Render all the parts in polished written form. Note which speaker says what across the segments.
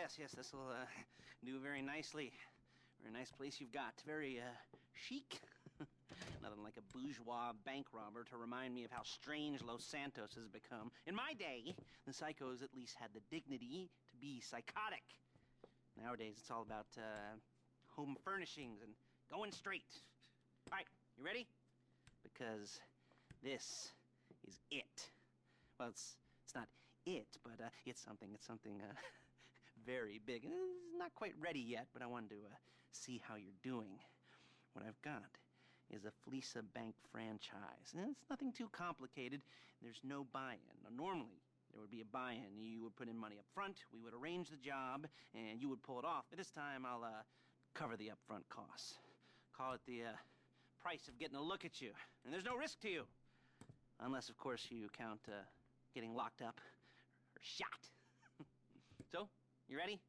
Speaker 1: yes, yes, this will do very nicely. Very nice place you've got. Very chic. Nothing like a bourgeois bank robber to remind me of how strange Los Santos has become. In my day, the psychos at least had the dignity to be psychotic. Nowadays, it's all about home furnishings and going straight. All right, you ready? Because this is it. Well, it's not it, but it's something very big. It's not quite ready yet, but I wanted to see how you're doing. What I've got is a Fleeca Bank franchise. And it's nothing too complicated. There's no buy-in. Now, normally, there would be a buy-in. You would put in money up front, we would arrange the job, and you would pull it off. But this time, I'll cover the upfront costs. Call it the price of getting a look at you. And there's no risk to you. Unless, of course, you count getting locked up or shot. So, you ready?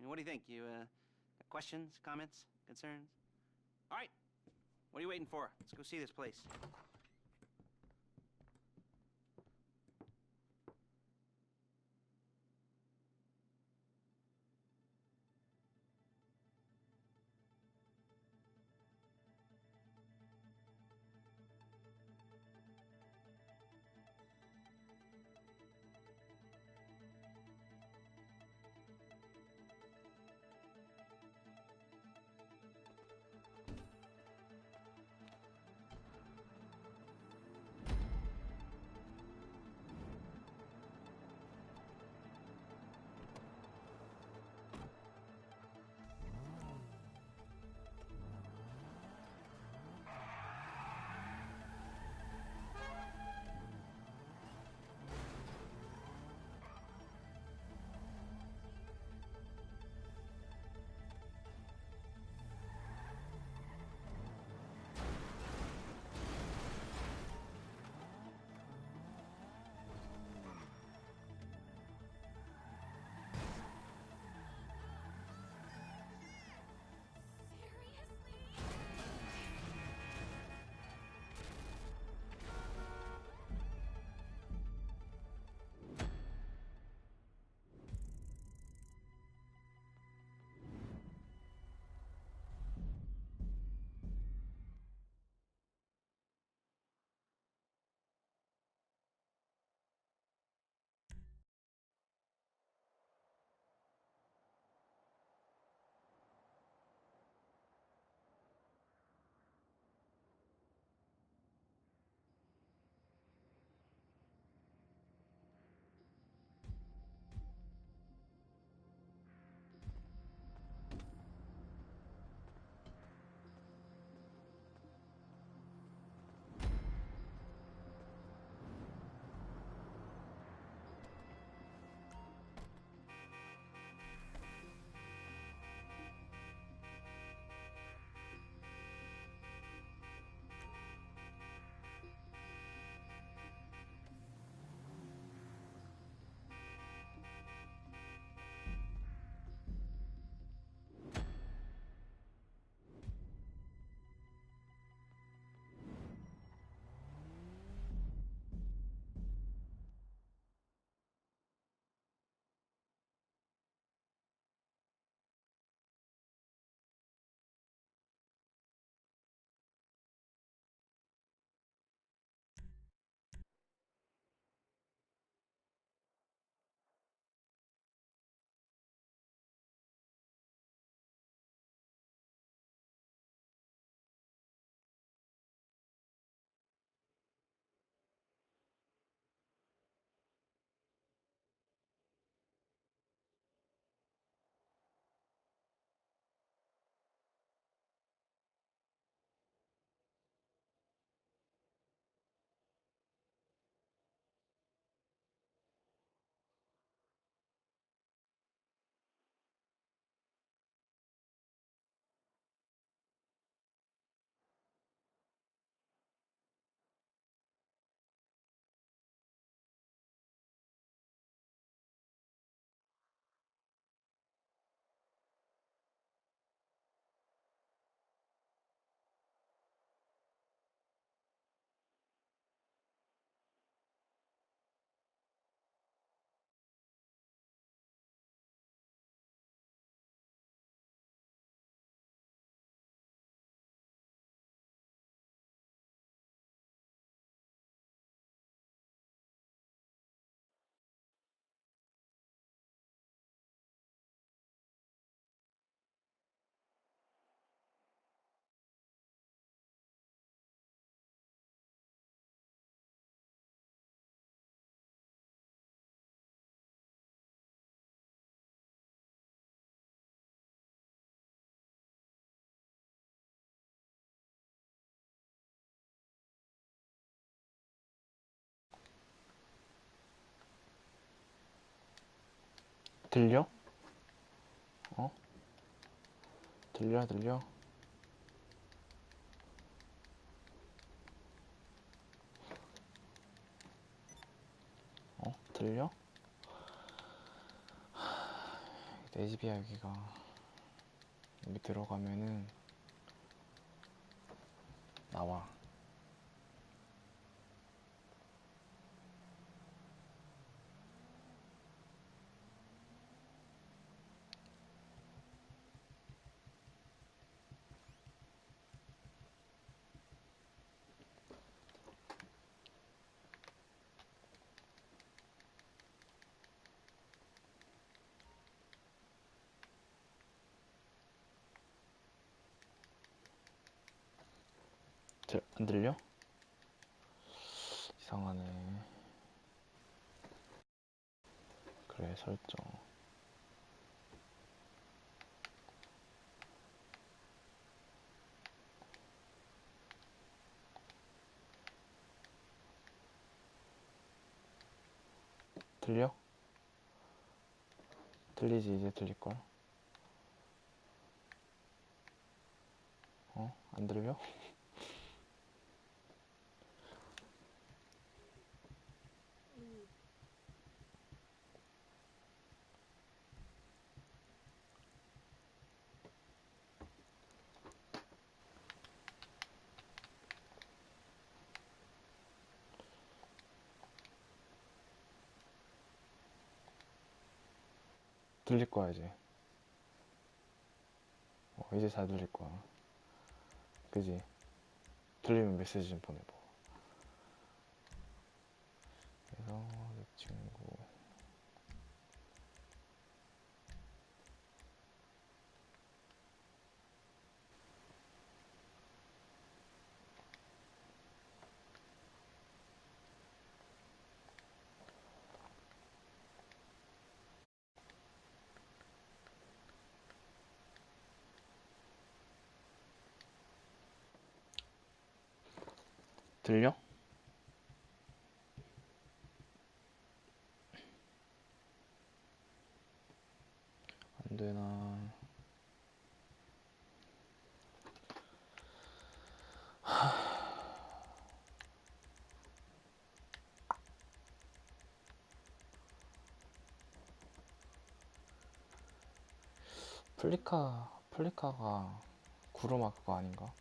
Speaker 1: What do you think? You got questions, comments, concerns? All right. What are you waiting for? Let's go see this place.
Speaker 2: 들려? 어? 들려? 들려? 내 집이야 여기가. 여기 들어가면은 나와. 안 들려? 이상하네. 그래, 설정. 들려? 들리지? 이제 들릴걸? 안 들려? 들릴 거야, 이제. 이제 잘 들릴 거야. 그지? 들리면 메시지 좀 보내봐. 그래서 내 친구. 들려? 안 되나? 플리카가 구루마 그거 아닌가?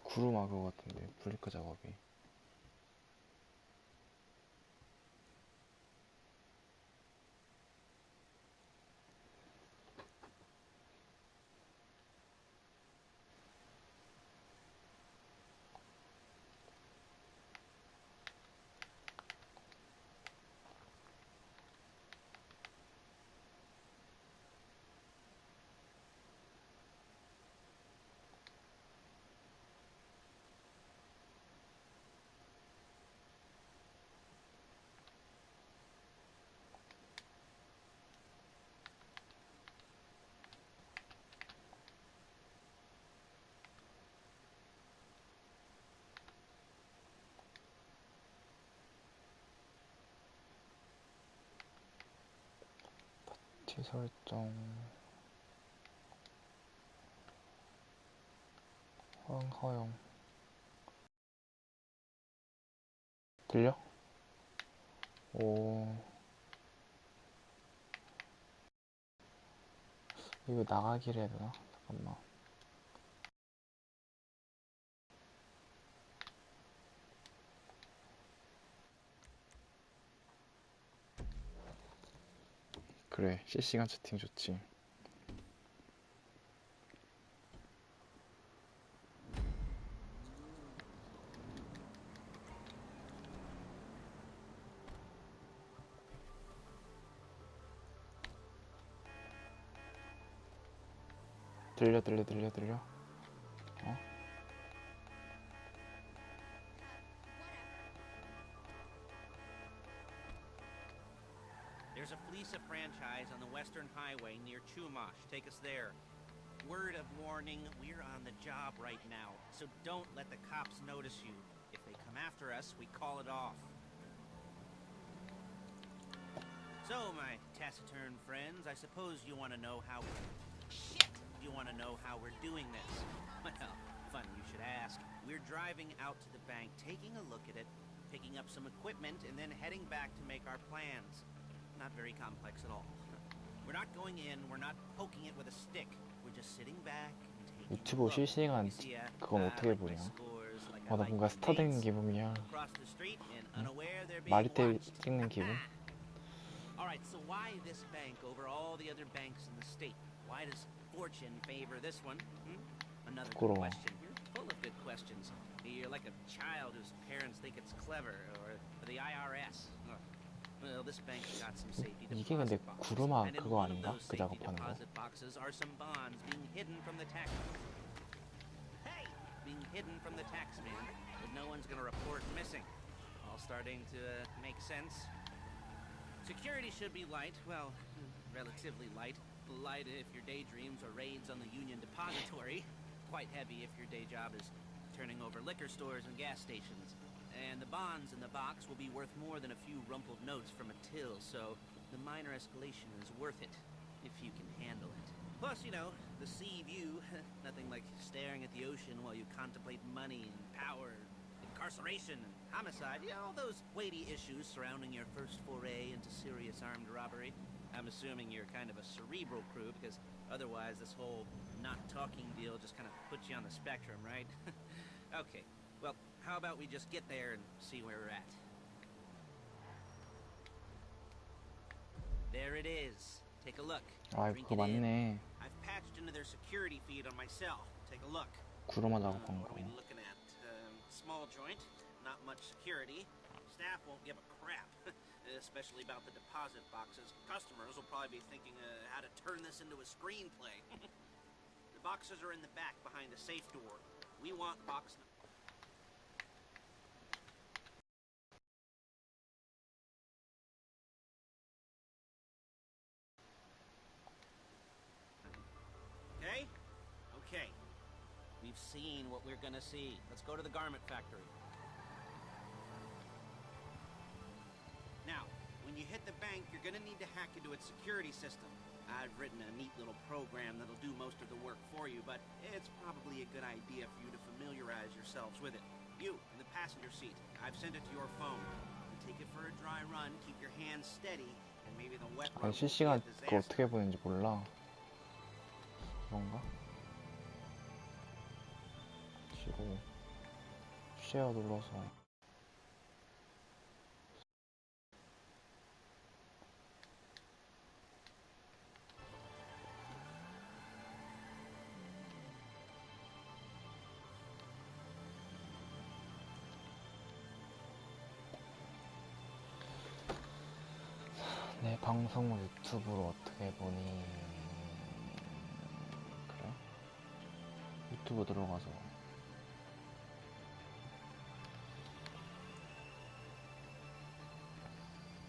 Speaker 2: 구루마 그거 같은데, 플리카 작업이. 티 설정. 허용. 들려? 오. 이거 나가기를 해야 되나? 잠깐만. 그래, 실시간 채팅 좋지. 들려?
Speaker 1: There's a Fleeca franchise on the Western Highway near Chumash. Take us there. Word of warning, we're on the job right now, so don't let the cops notice you. If they come after us, we call it off. So, my taciturn friends, I suppose you want to know how... Shit! You want to know how we're doing this? Well, funny you should ask. We're driving out to the bank, taking a look at it, picking up some equipment, and then heading back to make our plans. Not very complex at all. We're not going in, we're not poking it with a stick. We're just sitting back and taking
Speaker 2: 유튜브
Speaker 1: a look.
Speaker 2: 실시간 그건 어떻게
Speaker 1: like my
Speaker 2: 보냐?
Speaker 1: scores, like
Speaker 2: 아,
Speaker 1: I
Speaker 2: 나
Speaker 1: like
Speaker 2: 뭔가
Speaker 1: my
Speaker 2: 스타 된
Speaker 1: dates.
Speaker 2: 기분이야.
Speaker 1: Across the street and unaware they're being
Speaker 2: 마리텔
Speaker 1: watched.
Speaker 2: 찍는 기분?
Speaker 1: Alright, so why this bank over all the other banks in the state? Why does fortune favor this one? Another good
Speaker 2: 부끄러워.
Speaker 1: question. You're full of good questions. You're like a child whose parents think it's clever, or the IRS. Well, this bank's got some safety
Speaker 2: 이게 근데
Speaker 1: deposit boxes.
Speaker 2: 구르마
Speaker 1: And in
Speaker 2: 그거
Speaker 1: one of
Speaker 2: 아닌가?
Speaker 1: those
Speaker 2: 그
Speaker 1: safety
Speaker 2: 작업하는 거.
Speaker 1: deposit boxes are some bonds being hidden from the tax... Hey! Being hidden from the tax man that no one's gonna report missing. All starting to make sense. Security should be light, well, relatively light. Light if your daydreams are raids on the Union Depository. Quite heavy if your day job is turning over liquor stores and gas stations. And the bonds in the box will be worth more than a few rumpled notes from a till, so the minor escalation is worth it, if you can handle it. Plus, you know, the sea view, nothing like staring at the ocean while you contemplate money and power, incarceration and homicide, you know, all those weighty issues surrounding your first foray into serious armed robbery. I'm assuming you're kind of a cerebral crew, because otherwise this whole not talking deal just kind of puts you on the spectrum, right? Okay, well, how about we just get there and see where we're at? There it is. Take a look.
Speaker 2: 아,
Speaker 1: Drink
Speaker 2: 그거
Speaker 1: it in.
Speaker 2: 맞네.
Speaker 1: I've patched into their security feed on my cell. Take a look.
Speaker 2: 구르마 작업한
Speaker 1: What
Speaker 2: 거.
Speaker 1: are we looking at? Small joint, not much security. Staff won't give a crap, especially about the deposit boxes. Customers will probably be thinking how to turn this into a screenplay. The boxes are in the back behind a safe door. We want box... Okay? Okay. We've seen what we're gonna see. Let's go to the garment factory. Now, when you hit the bank, you're gonna need to hack into its security system. I've written a neat little program that'll do most of the work for you, but it's probably a good idea for you to familiarize yourselves with it. You, in the passenger seat, I've sent it to your phone. You take it for a dry run, keep your hands steady, and maybe the wet
Speaker 2: 아니,
Speaker 1: run won't be a
Speaker 2: 실시간 그거
Speaker 1: disaster.
Speaker 2: 어떻게 보는지 몰라. 그런가? 뒤로 쉐어 눌러서 내 방송을 유튜브로 어떻게 보니? 그래? 유튜브 들어가서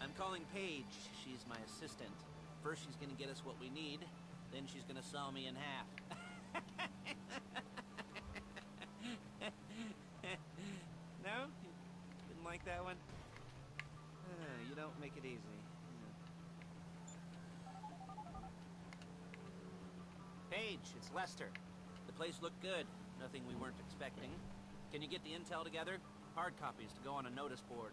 Speaker 1: I'm calling Paige. She's my assistant. First she's gonna get us what we need, then she's gonna saw me in half. No? You didn't like that one? You don't make it easy. Paige, it's Lester. The place looked good. Nothing we weren't expecting. Can you get the intel together? Hard copies to go on a notice board.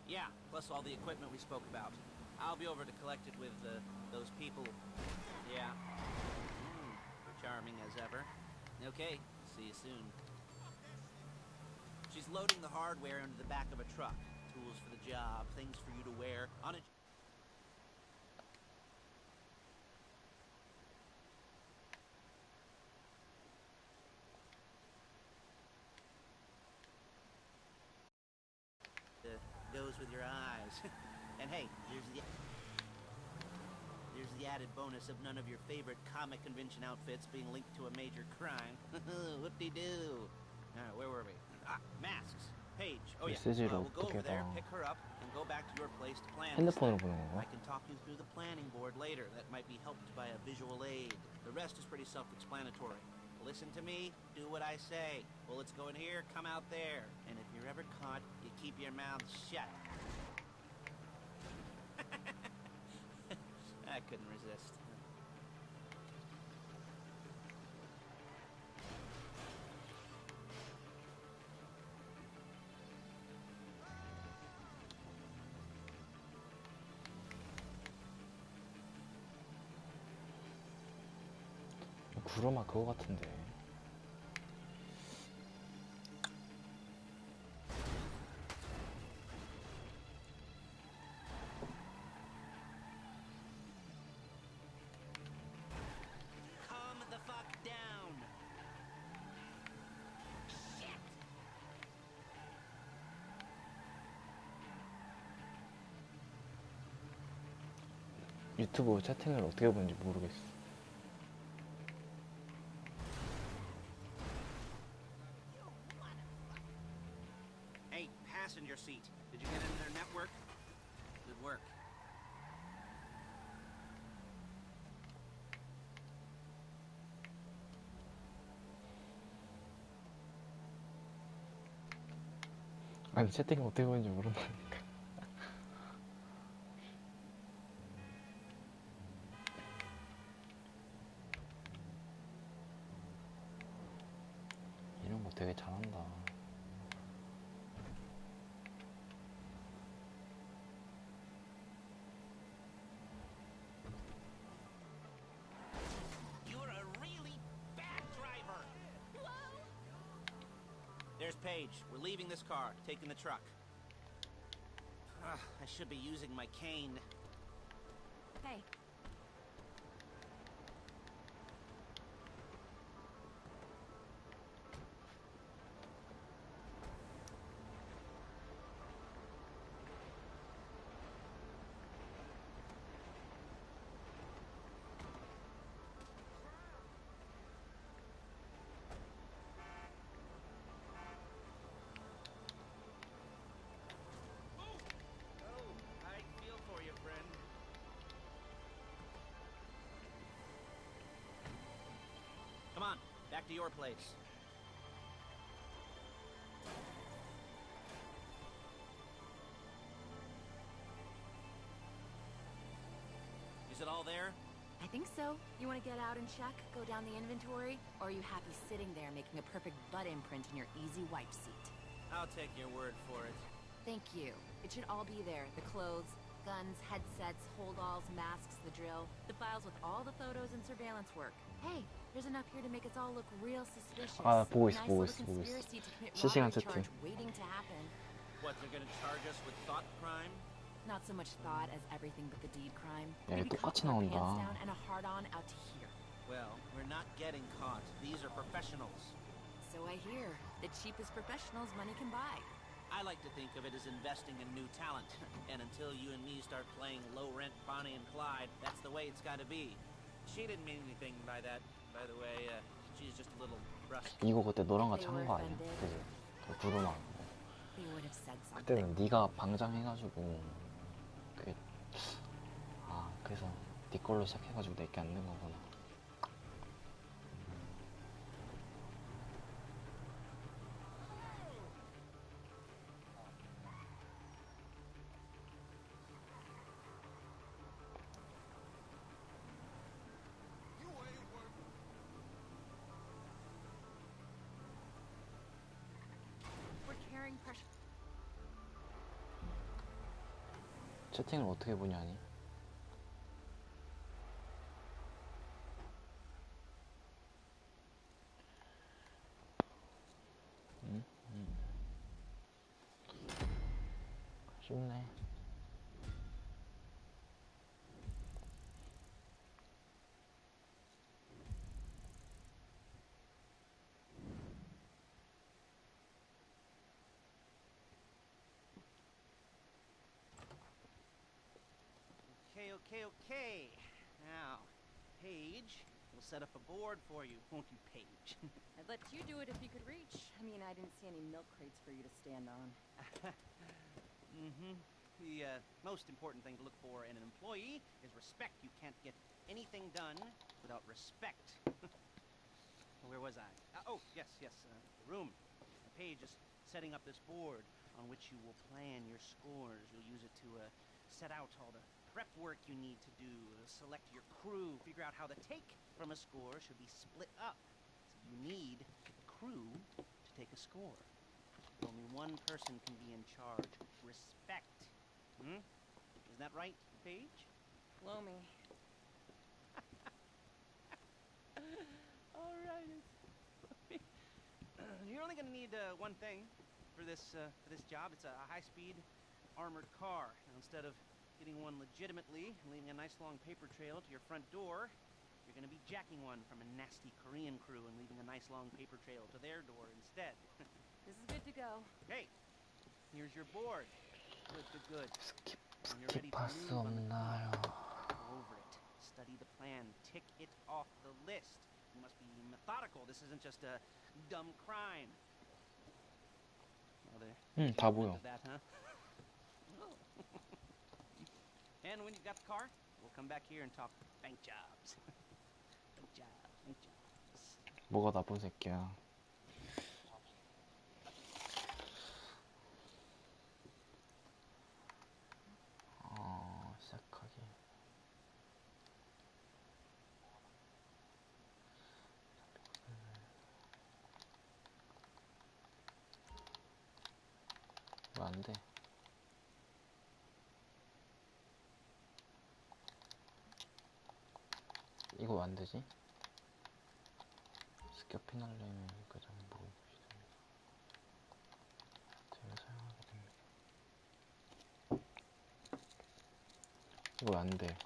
Speaker 1: Yeah, plus all the equipment we spoke about. I'll be over to collect it with those people. Yeah. Charming as ever. Okay, see you soon. She's loading the hardware into the back of a truck. Tools for the job, things for you to wear. On a... goes with your eyes. And hey, here's the added bonus of none of your favorite comic convention outfits being linked to a major crime. Whoop-de-doo. Where were we? Masks. Paige. Oh yeah.
Speaker 2: 메시지를
Speaker 1: We'll go
Speaker 2: 어떻게
Speaker 1: over there,
Speaker 2: 봐?
Speaker 1: pick her up, and go back to your place to plan.
Speaker 2: 핸드폰으로 보는 건가?
Speaker 1: I can talk you through the planning board later. That might be helped by a visual aid. The rest is pretty self-explanatory. Listen to me, do what I say. Bullets go in here, come out there. And if you're ever caught, you keep your mouth shut. I couldn't resist.
Speaker 2: 구로마 그거 같은데.
Speaker 1: Calm the fuck down. Shit.
Speaker 2: 유튜브 채팅을 어떻게 보는지 모르겠어.
Speaker 1: Hey, passenger seat. Did you get into their network? Good work.
Speaker 2: 아니 채팅을 어떻게 보는지 모른다니까. 이런 거 되게 잘한다.
Speaker 1: You're a really bad driver. There's Paige. We're leaving this car, taking the truck. I should be using my cane.
Speaker 3: Hey.
Speaker 1: I feel for you, friend. Come on, back to your place. Is it all there?
Speaker 3: I think so. You want to get out and check? Go down the inventory? Or are you happy sitting there making a perfect butt imprint in your easy wipe seat?
Speaker 1: I'll take your word for it.
Speaker 3: Thank you. It should all be there. The clothes, guns, headsets, holdalls, masks, the drill. The files with all the photos and surveillance work. Hey, there's enough here to make us all look real suspicious.
Speaker 2: 아, 보고 있어,
Speaker 3: Nice
Speaker 2: 보고
Speaker 3: little
Speaker 2: 있어, 보고 있어.
Speaker 3: conspiracy to commit
Speaker 2: 실시간
Speaker 3: robbery
Speaker 2: 채팅.
Speaker 3: charge waiting to happen.
Speaker 1: What, they're gonna charge us with thought crime?
Speaker 3: Not so much thought as everything but the deed crime.
Speaker 2: 야, 이거
Speaker 3: Maybe
Speaker 2: 똑같이
Speaker 3: cup with our
Speaker 2: 나온다.
Speaker 3: pants down and a hard-on out to here.
Speaker 1: Well, we're not getting caught. These are professionals.
Speaker 3: So I hear. The cheapest professionals money can buy.
Speaker 1: I like to think of it as investing in new talent. And until you and me start playing low-rent Bonnie and Clyde, that's the way it's gotta be. She didn't mean anything by that, by the way. She's just a little brusque.
Speaker 2: 이거 그때 너랑 같이
Speaker 3: They
Speaker 2: 한
Speaker 3: were
Speaker 2: 거 아니야?
Speaker 3: offended.
Speaker 2: 그지? 그 구로마.
Speaker 3: They would have said something.
Speaker 2: 그때는 네가 방장해가지고 그 그래서 네 걸로 시작해가지고 내게 안 된 거구나.
Speaker 3: We're carrying pressure.
Speaker 2: 채팅을 어떻게 보냐니? 쉽네.
Speaker 1: Okay. Now, Paige, we'll set up a board for you, won't you, Paige?
Speaker 3: I'd let you do it if you could reach. I mean, I didn't see any milk crates for you to stand on.
Speaker 1: The most important thing to look for in an employee is respect. You can't get anything done without respect. Where was I? Yes, the room. Paige is setting up this board on which you will plan your scores. You'll use it to set out all the prep work you need to do, select your crew, figure out how the take from a score should be split up. So you need a crew to take a score. Only one person can be in charge. Respect. Isn't that right, Paige?
Speaker 3: Loamy.
Speaker 1: All right. You're only gonna need one thing for this job. It's a high-speed armored car. Now, instead of getting one legitimately and leaving a nice long paper trail to your front door, you're gonna be jacking one from a nasty Korean crew and leaving a nice long paper trail to their door instead.
Speaker 3: This is good to go.
Speaker 1: Hey, here's your board. Good. When you're ready to
Speaker 2: 스킵할 수
Speaker 1: move on the
Speaker 2: 없나요?
Speaker 1: clock, go over it. Study the plan. Tick it off the list. You must be methodical. This isn't just a dumb crime. Well,
Speaker 2: 다 보여.
Speaker 1: that, huh? And when you've got the car, we'll come back here and talk bank jobs. bank jobs.
Speaker 2: 뭐가 나쁜 새끼야. 시작하기. 왜 안 돼? 이거 왜 안 되지? 스퀘어 피날레는 가장 물어보시다. 제가 사용하게 됩니다. 이거 왜 안 돼?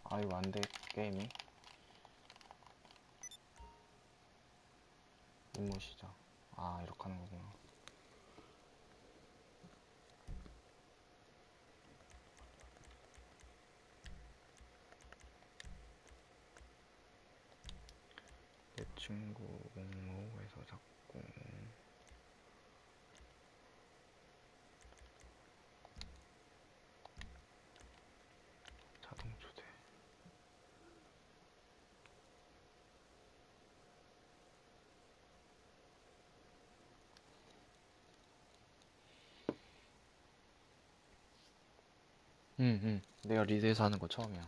Speaker 2: 아, 이거 안 돼, 게임이. 임무 시작. 아, 이렇게 하는 거구나. 내 친구 목록에서 잡고 자동 초대. 내가 리드에서 하는 거 처음이야.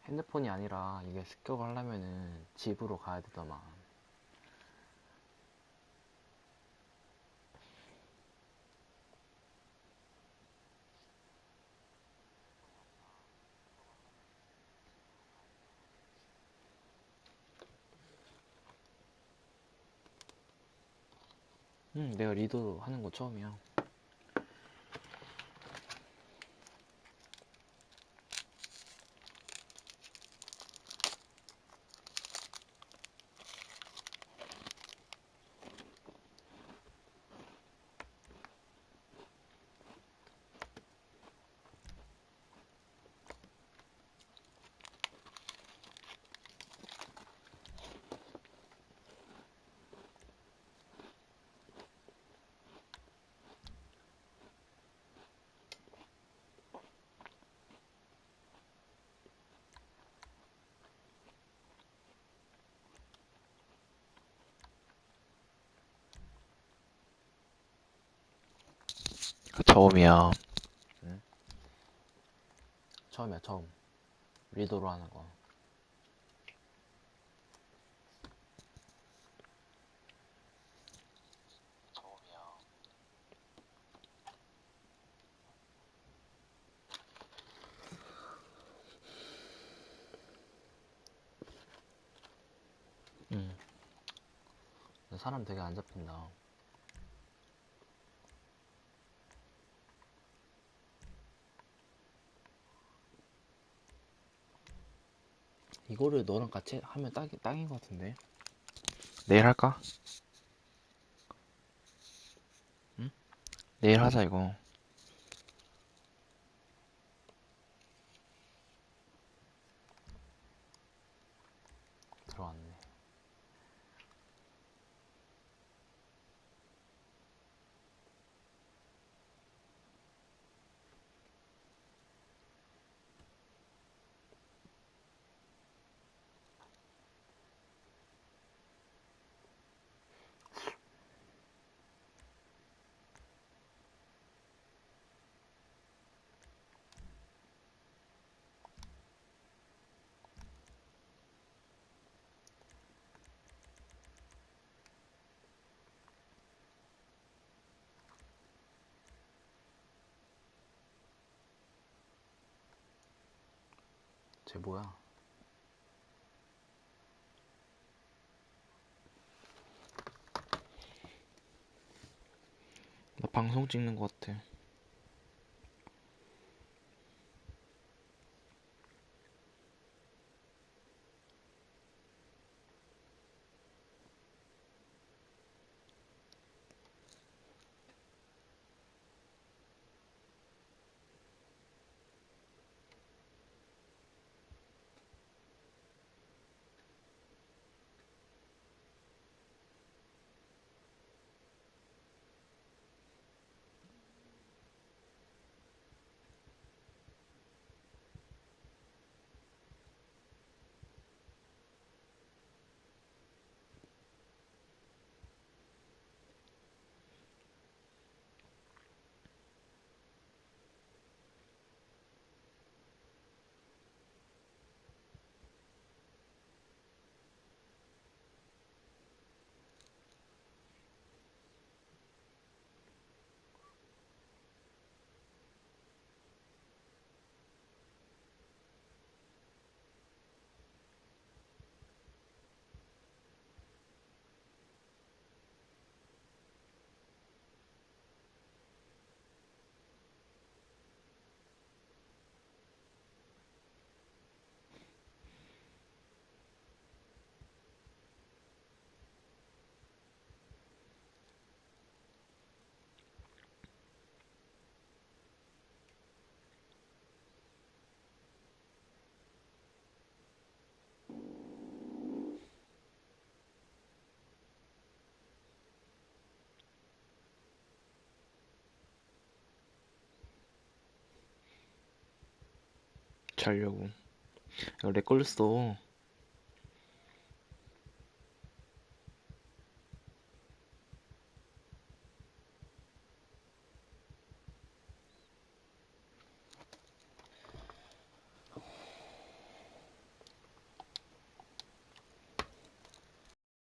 Speaker 2: 핸드폰이 아니라 이게 습격을 하려면은 집으로 가야 되더만. 내가 리더 하는 거 처음이야. 처음이야. 응? 처음이야, 처음. 리더로 하는 거. 처음이야. 사람 되게 안 잡힌다. 이거를 너랑 같이 하면 딱인 것 같은데. 내일 할까? 응? 내일 하자 이거. 들어왔네. 쟤 뭐야? 나 방송 찍는 것 같아. 자려고. 이거 렉 걸렸어.